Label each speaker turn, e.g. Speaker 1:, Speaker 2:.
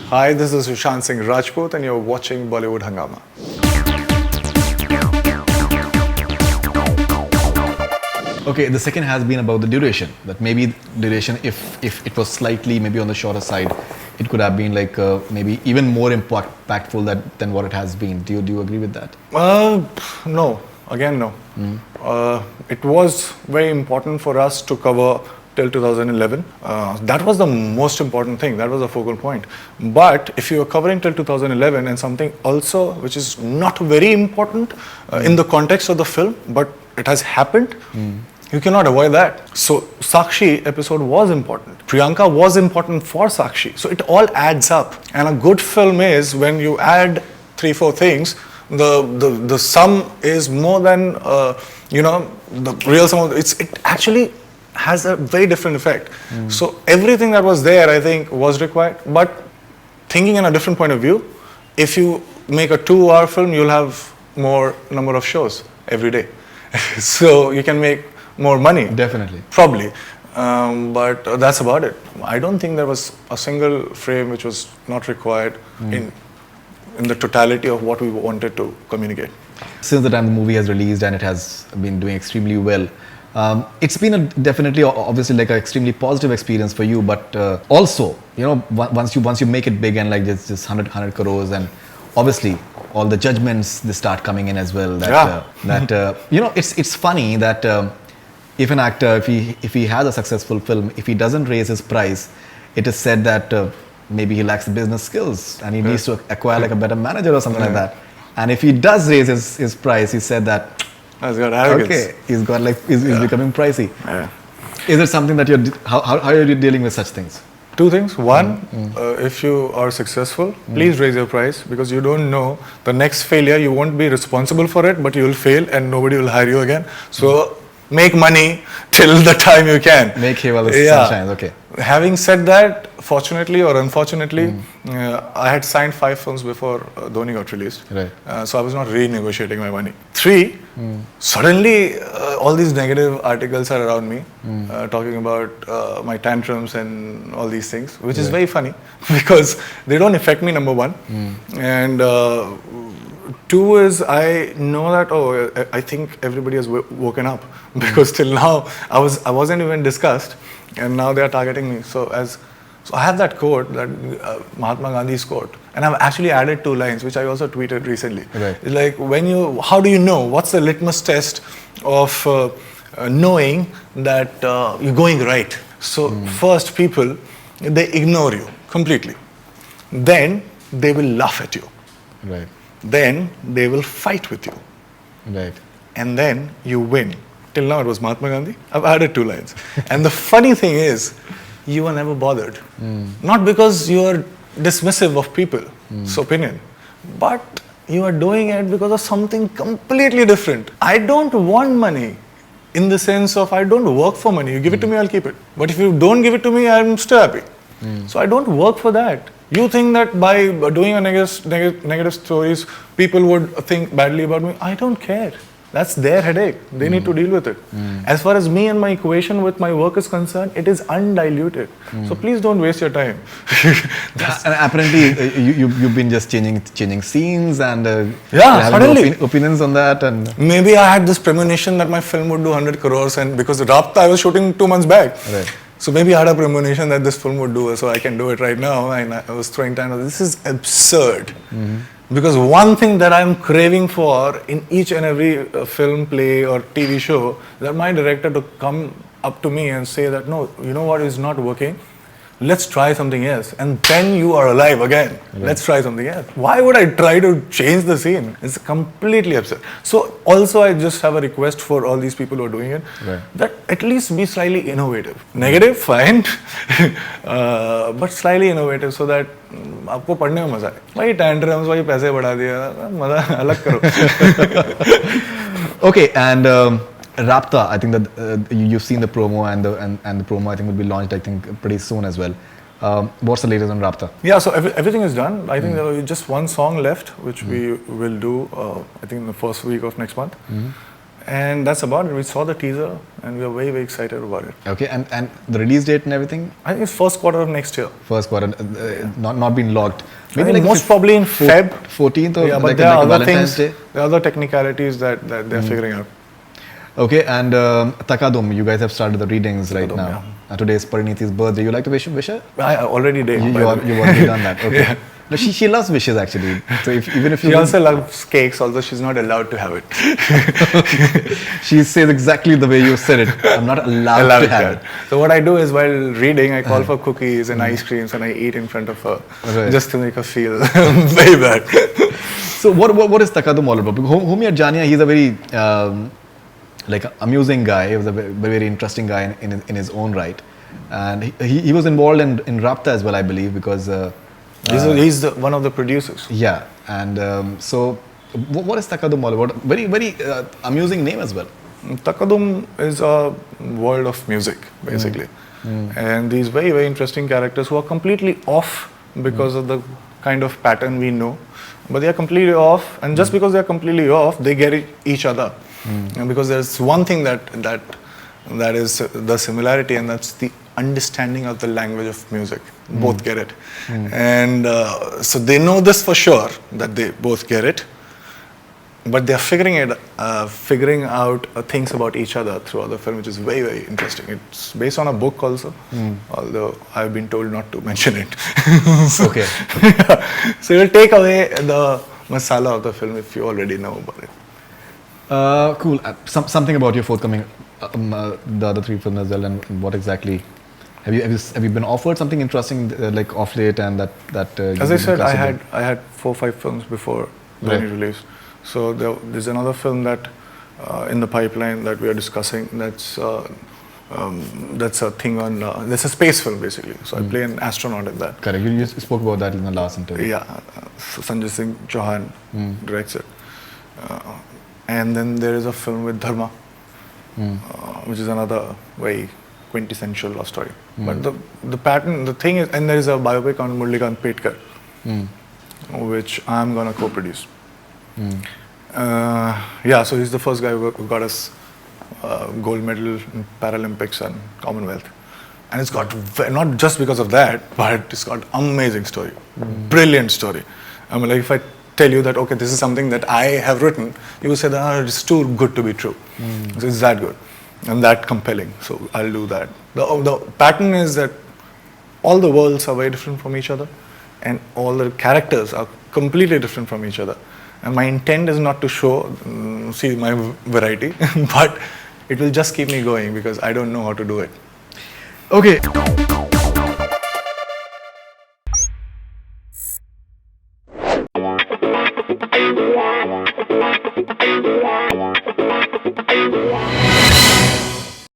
Speaker 1: Hi, this is Sushant Singh Rajput and you're watching Bollywood Hungama.
Speaker 2: Okay, the second has been about the duration. That maybe duration, if it was slightly maybe on the shorter side, it could have been like maybe even more impactful than what it has been. Do you agree with that?
Speaker 1: No. Again, no. It was very important for us to cover till 2011. That was the most important thing. That was the focal point. But if you are covering till 2011 and something also which is not very important in the context of the film, but it has happened, you cannot avoid that. So Sakshi episode was important. Priyanka was important for Sakshi. So it all adds up. And a good film is when you add 3-4 things, the sum is more than the real sum of it actually has a very different effect. So everything that was there, I think, was required. But thinking in a different point of view, if you make a 2-hour film, you'll have more number of shows every day. So you can make more money.
Speaker 2: Definitely.
Speaker 1: Probably. But that's about it. I don't think there was a single frame which was not required in the totality of what we wanted to communicate.
Speaker 2: Since the time the movie has released and it has been doing extremely well, it's been definitely obviously like an extremely positive experience for you, but also, once you make it big and like just 100 crores, and obviously all the judgments, they start coming in as well. It's funny that if an actor, if he has a successful film, if he doesn't raise his price, it is said that maybe he lacks the business skills and he needs to acquire like a better manager or something like that. And if he does raise his price, he said that
Speaker 1: he's got arrogance.
Speaker 2: Okay, he's becoming pricey.
Speaker 1: Yeah.
Speaker 2: Is it something that how are you dealing with such things?
Speaker 1: 2 things. One, if you are successful, please raise your price, because you don't know the next failure. You won't be responsible for it, but you will fail and nobody will hire you again. So make money till the time you can.
Speaker 2: Make hay while the sun shines. Okay.
Speaker 1: Having said that, fortunately or unfortunately, I had signed 5 films before Dhoni got released.
Speaker 2: Right.
Speaker 1: So I was not renegotiating my money. 3, suddenly all these negative articles are around me, talking about my tantrums and all these things, which is very funny because they don't affect me, number 1. And 2 is, I know that, I think everybody has woken up, because till now I wasn't even discussed, and now they are targeting me. So I have that quote, that Mahatma Gandhi's quote, and I've actually added 2 lines, which I also tweeted recently.
Speaker 2: Right.
Speaker 1: It's like, how do you know? What's the litmus test of knowing that you're going right? So first, people, they ignore you completely. Then they will laugh at you.
Speaker 2: Right.
Speaker 1: Then they will fight with you.
Speaker 2: Right.
Speaker 1: And then you win. Till now it was Mahatma Gandhi. I've added 2 lines. And the funny thing is, you were never bothered. Not because you are dismissive of people's opinion, but you are doing it because of something completely different. I don't want money in the sense of I don't work for money. You give it to me, I'll keep it. But if you don't give it to me, I'm still happy. So I don't work for that. You think that by doing a negative stories, people would think badly about me. I don't care. That's their headache. They need to deal with it. As far as me and my equation with my work is concerned, it is undiluted. So please don't waste your time.
Speaker 2: And apparently, you've been just changing scenes and
Speaker 1: suddenly
Speaker 2: opinions on that. And
Speaker 1: maybe I had this premonition that my film would do 100 crores, and because Rabta I was shooting 2 months back.
Speaker 2: Right.
Speaker 1: So maybe I had a premonition that this film would do, so I can do it right now. And I was throwing time. This is absurd. Because one thing that I'm craving for in each and every film, play or TV show, that my director to come up to me and say that, no, you know what is not working? Let's try something else. And then you are alive again. Right. Let's try something else. Why would I try to change the scene? It's completely absurd. So also I just have a request for all these people who are doing it, that at least be slightly innovative. Negative, fine, but slightly innovative, so that आपको पढ़ने में मजा आए. वही tantrums, वही पैसे बढ़ा दिया, मजा अलग करो.
Speaker 2: Okay, and Rapta, I think that you've seen the promo, and the promo I think will be launched, I think, pretty soon as well. What's the latest on Rapta?
Speaker 1: Yeah, so everything is done. I think there is just one song left, which we will do, I think, in the first week of next month. And that's about it. We saw the teaser and we are very, very excited about it.
Speaker 2: Okay, and the release date and everything?
Speaker 1: I think it's first quarter of next year.
Speaker 2: First quarter, not been locked.
Speaker 1: Maybe like most probably in Feb.
Speaker 2: 14th or
Speaker 1: yeah, but
Speaker 2: like,
Speaker 1: there are
Speaker 2: like
Speaker 1: other
Speaker 2: Valentine's
Speaker 1: things,
Speaker 2: Day?
Speaker 1: there are other technicalities that they're figuring out.
Speaker 2: Okay, and Takadum, you guys have started the readings right
Speaker 1: Takadum,
Speaker 2: now.
Speaker 1: yeah.
Speaker 2: Today is Parinithi's birthday. You like to wish her?
Speaker 1: I already did.
Speaker 2: You've already done that. Okay.
Speaker 1: Yeah.
Speaker 2: No, she loves wishes actually. So even if you
Speaker 1: She also loves cakes, although she's not allowed to have it.
Speaker 2: she says exactly the way you said it. I'm not allowed to have it.
Speaker 1: So what I do is while reading, I call for cookies and ice creams and I eat in front of her,
Speaker 2: Right.
Speaker 1: just to make her feel very bad.
Speaker 2: So what is Takadum all about? Because whom you Jania, he's a very like amusing guy. He was a very interesting guy in his own right, and he was involved in Rapta as well, I believe, because
Speaker 1: He's one of the producers.
Speaker 2: yeah. And so what is Takadum all about? Very amusing name as well.
Speaker 1: Takadum is a world of music, basically. And these very, very interesting characters who are completely off because of the kind of pattern we know. But they are completely off, and just because they are completely off, they get each other. And because there's one thing that is the similarity, and that's the understanding of the language of music. Both get it. And so they know this for sure, that they both get it. But they're figuring out things about each other throughout the film, which is very, very interesting. It's based on a book also, although I've been told not to mention it.
Speaker 2: Okay.
Speaker 1: So it will take away the masala of the film if you already know about it.
Speaker 2: Cool. Something about your forthcoming, the other three films as well, and what exactly have you been offered something interesting like off late, and that
Speaker 1: as I said, I had 4 or 5 films before
Speaker 2: Right.
Speaker 1: Dhoni release. So there's another film that in the pipeline that we are discussing. That's a thing on. That's a space film basically. So I play an astronaut in that.
Speaker 2: Correct. You spoke about that in the last interview.
Speaker 1: Yeah, Sanjay Singh Chauhan directs it. And then there is a film with Dharma, which is another very quintessential love story. But the pattern, the thing is, and there is a biopic on Murlikant Petkar, which I'm gonna co-produce. Yeah, so he's the first guy who got us gold medal in Paralympics and Commonwealth. And it's got, not just because of that, but it's got amazing story, brilliant story. I mean, like if I tell you that, okay, this is something that I have written, you will say that it's too good to be true. So it's that good and that compelling. So I'll do that. The pattern is that all the worlds are very different from each other and all the characters are completely different from each other. And my intent is not to see my variety, but it will just keep me going because I don't know how to do it.
Speaker 2: Okay.